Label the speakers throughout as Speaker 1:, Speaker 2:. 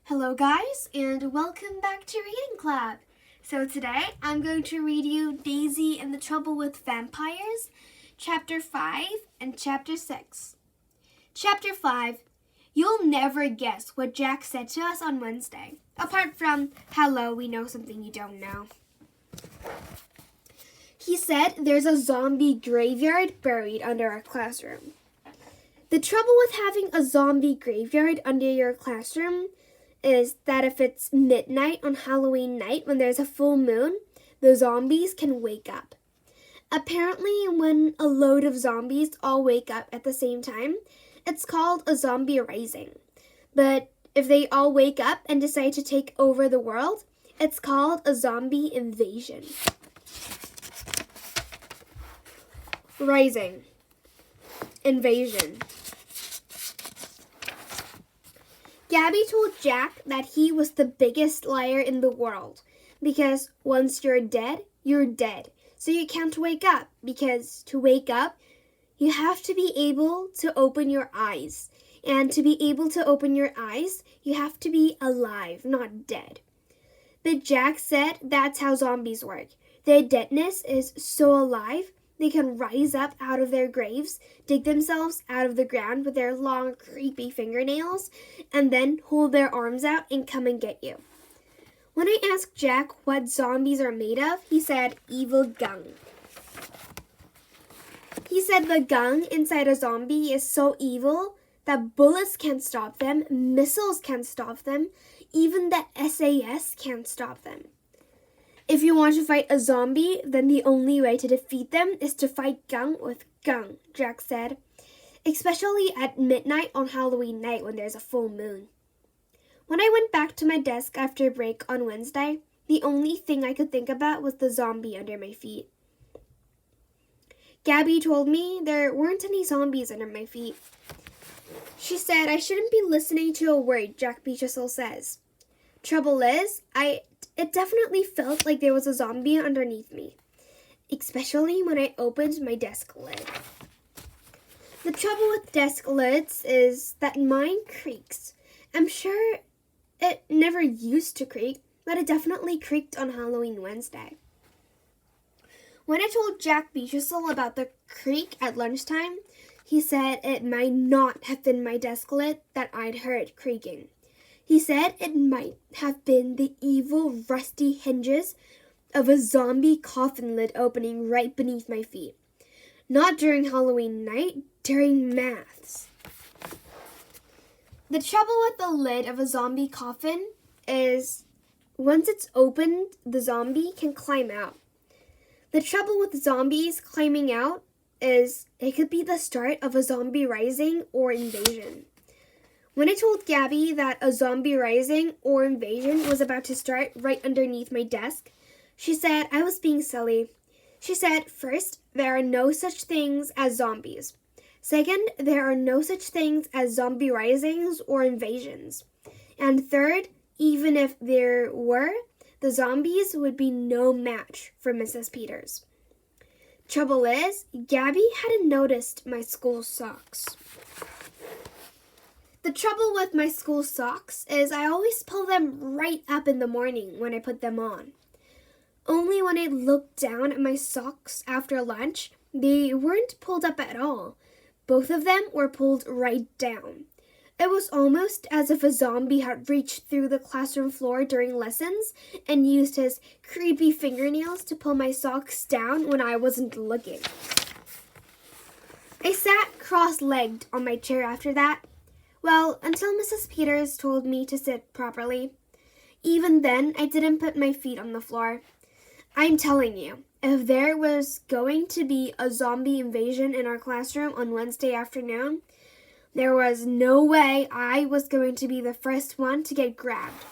Speaker 1: Hello guys, and welcome back to Reading Club. So today I'm going to read you Daisy and the Trouble with Vampires, Chapter 5 and Chapter 6. Chapter 5. You'll never guess what Jack said to us on Wednesday. Apart from, hello, we know something you don't know. He said there's a zombie graveyard buried under our classroom. The trouble with having a zombie graveyard under your classroom is that if it's midnight on Halloween night when there's a full moon, the zombies can wake up. Apparently, when a load of zombies all wake up at the same time, it's called a zombie rising. But if they all wake up and decide to take over the world, it's called a zombie invasion. Rising. Invasion. Gabby told Jack that he was the biggest liar in the world because once you're dead, you're dead. So you can't wake up because to wake up, you have to be able to open your eyes. And to be able to open your eyes, you have to be alive, not dead. But Jack said that's how zombies work. Their deadness is so alive, they can rise up out of their graves, dig themselves out of the ground with their long, creepy fingernails, and then hold their arms out and come and get you. When I asked Jack what zombies are made of, he said evil gunk. He said the gunk inside a zombie is so evil that bullets can't stop them, missiles can't stop them, even the SAS can't stop them. If you want to fight a zombie, then the only way to defeat them is to fight gunk with gunk, Jack said. Especially at midnight on Halloween night when there's a full moon. When I went back to my desk after break on Wednesday, the only thing I could think about was the zombie under my feet. Gabby told me there weren't any zombies under my feet. She said I shouldn't be listening to a word Jack Beachiesel says. Trouble is, it definitely felt like there was a zombie underneath me, especially when I opened my desk lid. The trouble with desk lids is that mine creaks. I'm sure it never used to creak, but it definitely creaked on Halloween Wednesday. When I told Jack Beachiesel about the creak at lunchtime, he said it might not have been my desk lid that I'd heard creaking. He said it might have been the evil, rusty hinges of a zombie coffin lid opening right beneath my feet. Not during Halloween night, during maths. The trouble with the lid of a zombie coffin is once it's opened, the zombie can climb out. The trouble with zombies climbing out is it could be the start of a zombie rising or invasion. When I told Gabby that a zombie rising or invasion was about to start right underneath my desk, she said I was being silly. She said, first, there are no such things as zombies. Second, there are no such things as zombie risings or invasions. And third, even if there were, the zombies would be no match for Mrs. Peters. Trouble is, Gabby hadn't noticed my school socks. The trouble with my school socks is I always pull them right up in the morning when I put them on. Only when I looked down at my socks after lunch, they weren't pulled up at all. Both of them were pulled right down. It was almost as if a zombie had reached through the classroom floor during lessons and used his creepy fingernails to pull my socks down when I wasn't looking. I sat cross-legged on my chair after that. Well, until Mrs. Peters told me to sit properly. Even then, I didn't put my feet on the floor. I'm telling you, if there was going to be a zombie invasion in our classroom on Wednesday afternoon, there was no way I was going to be the first one to get grabbed.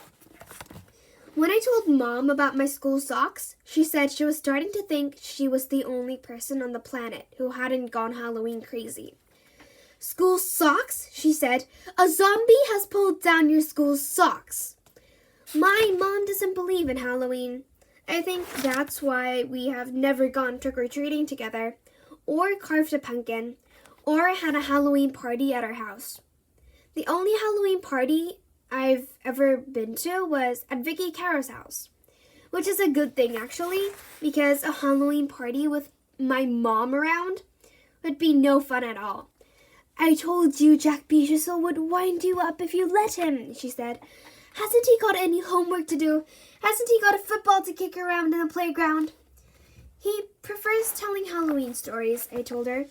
Speaker 1: When I told Mom about my school socks, she said she was starting to think she was the only person on the planet who hadn't gone Halloween crazy. School socks? She said. A zombie has pulled down your school socks. My mom doesn't believe in Halloween. I think that's why we have never gone trick-or-treating together, or carved a pumpkin, or had a Halloween party at our house. The only Halloween party I've ever been to was at Vicky Caro's house, which is a good thing actually, because a Halloween party with my mom around would be no fun at all. I told you Jack Beatrice would wind you up if you let him, she said. Hasn't he got any homework to do? Hasn't he got a football to kick around in the playground? He prefers telling Halloween stories, I told her.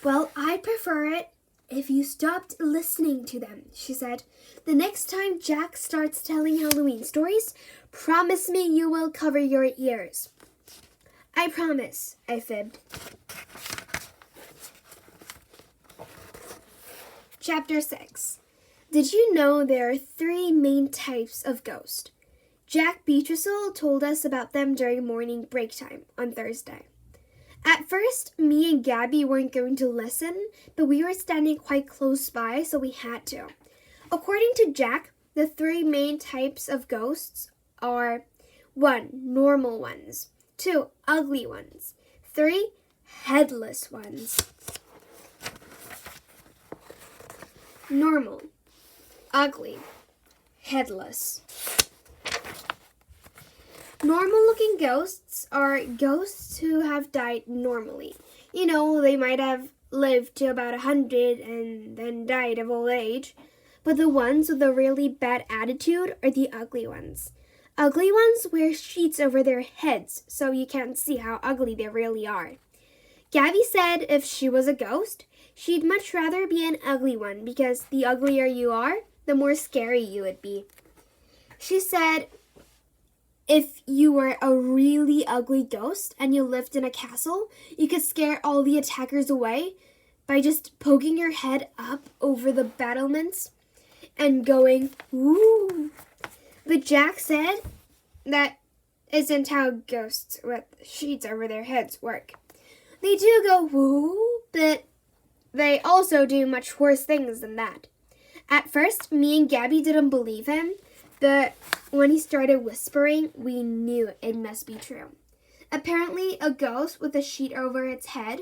Speaker 1: Well, I prefer it if you stopped listening to them, she said. The next time Jack starts telling Halloween stories, promise me you will cover your ears. I promise, I fibbed. Chapter 6. Did you know there are 3 main types of ghost? Jack Beatrice told us about them during morning break time on Thursday. At first, me and Gabby weren't going to listen, but we were standing quite close by, so we had to. According to Jack, the 3 main types of ghosts are 1. Normal ones, 2. Ugly ones, 3. Headless ones. Normal, ugly, headless. Normal-looking ghosts are ghosts who have died normally. You know, they might have lived to about 100 and then died of old age. But the ones with a really bad attitude are the ugly ones. Ugly ones wear sheets over their heads so you can't see how ugly they really are. Gabby said if she was a ghost, she'd much rather be an ugly one because the uglier you are, the more scary you would be. She said if you were a really ugly ghost and you lived in a castle, you could scare all the attackers away by just poking your head up over the battlements and going, woo. But Jack said that isn't how ghosts with sheets over their heads work. They do go woo, but they also do much worse things than that. At first, me and Gabby didn't believe him, but when he started whispering, we knew it must be true. Apparently, a ghost with a sheet over its head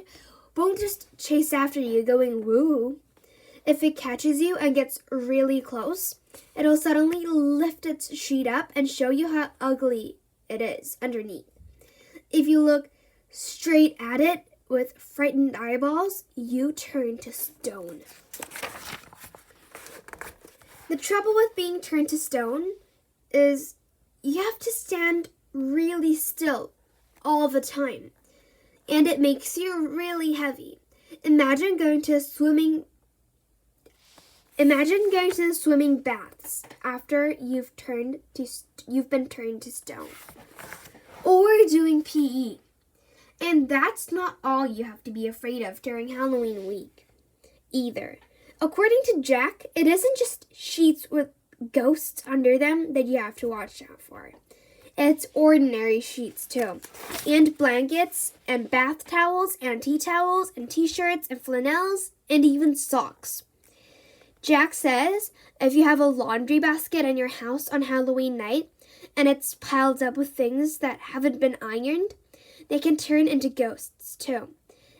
Speaker 1: won't just chase after you going woo. If it catches you and gets really close, it'll suddenly lift its sheet up and show you how ugly it is underneath. If you look straight at it with frightened eyeballs, you turn to stone. The trouble with being turned to stone is you have to stand really still all the time, and it makes you really heavy. Imagine going to the swimming baths after you've been turned to stone, or doing PE. And that's not all you have to be afraid of during Halloween week either. According to Jack, it isn't just sheets with ghosts under them that you have to watch out for. It's ordinary sheets too, and blankets, and bath towels, and tea towels, and t-shirts, and flannels, and even socks. Jack says if you have a laundry basket in your house on Halloween night, and it's piled up with things that haven't been ironed, they can turn into ghosts too,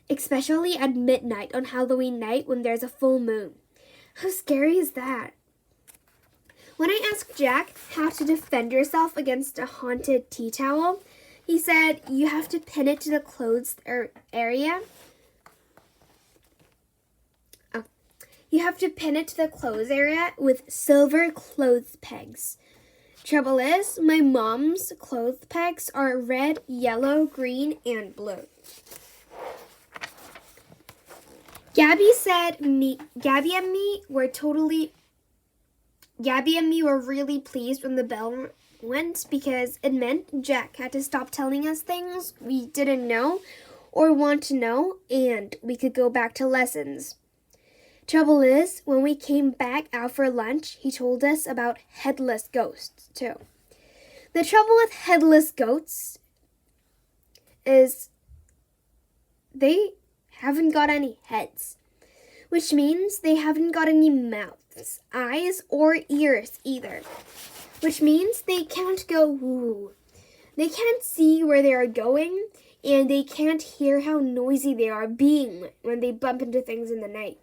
Speaker 1: especially at midnight on Halloween night when there's a full moon. How scary is that? When I asked Jack how to defend yourself against a haunted tea towel, he said you have to pin it to the clothes area. You have to pin it to the clothes area with silver clothes pegs. Trouble is, my mom's clothes pegs are red, yellow, green, and blue. Gabby and me were really pleased when the bell went because it meant Jack had to stop telling us things we didn't know or want to know, and we could go back to lessons. Trouble is, when we came back out for lunch, he told us about headless ghosts, too. The trouble with headless ghosts is they haven't got any heads, which means they haven't got any mouths, eyes, or ears either, which means they can't go woo. They can't see where they are going, and they can't hear how noisy they are being when they bump into things in the night.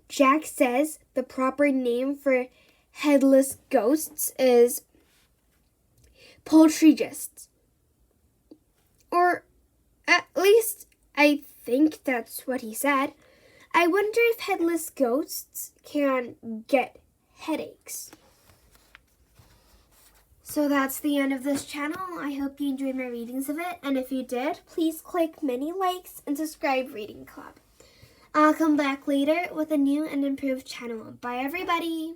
Speaker 1: Jack says the proper name for headless ghosts is poltergeists. Or at least I think that's what he said. I wonder if headless ghosts can get headaches. So that's the end of this channel. I hope you enjoyed my readings of it. And if you did, please click many likes and subscribe Reading Club. I'll come back later with a new and improved channel. Bye everybody!